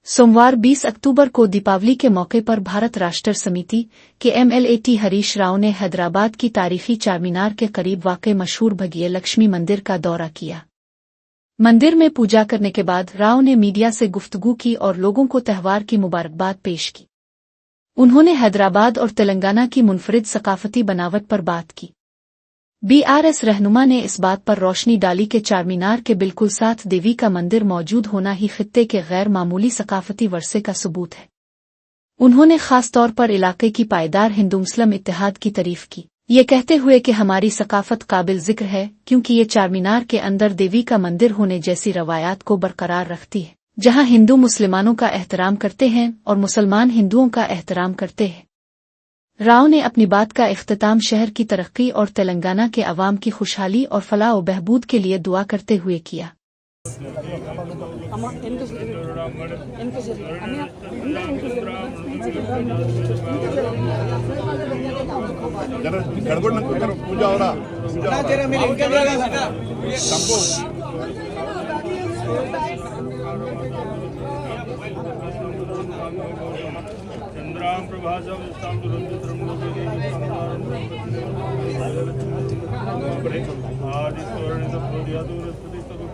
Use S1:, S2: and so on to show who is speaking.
S1: सोमवार 20 अक्टूबर को दीपावली के मौके पर भारत राष्ट्र समिति के एमएलए हरीश राव ने हैदराबाद की तारीखी चारमीनार के करीब वाक़े मशहूर भगीय लक्ष्मी मंदिर का दौरा किया। मंदिर में पूजा करने के बाद राव ने मीडिया से गुफ्तगू की और लोगों को त्यौहार की मुबारकबाद पेश की। उन्होंने हैदराबाद और तेलंगाना की मुनफरिद सकाफती बनावट पर बात की। बीआरएस रहनुमा ने इस बात पर रोशनी डाली कि चारमीनार के बिल्कुल साथ देवी का मंदिर मौजूद होना ही खित्ते के गैर मामूली सकाफती वर्से का सबूत है। उन्होंने खास तौर पर इलाके की पायदार हिंदू मुस्लिम इत्तेहाद की तारीफ की, ये कहते हुए कि हमारी सकाफत काबिल जिक्र है क्योंकि ये चारमीनार के अंदर देवी का मंदिर होने जैसी रवायात को बरकरार रखती है, जहां हिंदू मुसलमानों का एहतराम करते हैं और मुसलमान हिंदुओं का एहतराम करते हैं। राव ने अपनी बात का इख्तिताम शहर की तरक्की और तेलंगाना के अवाम की खुशहाली और फलाह व बहबूद के लिए दुआ करते हुए किया।
S2: चंद्राम प्रभासम इस्ताम आदि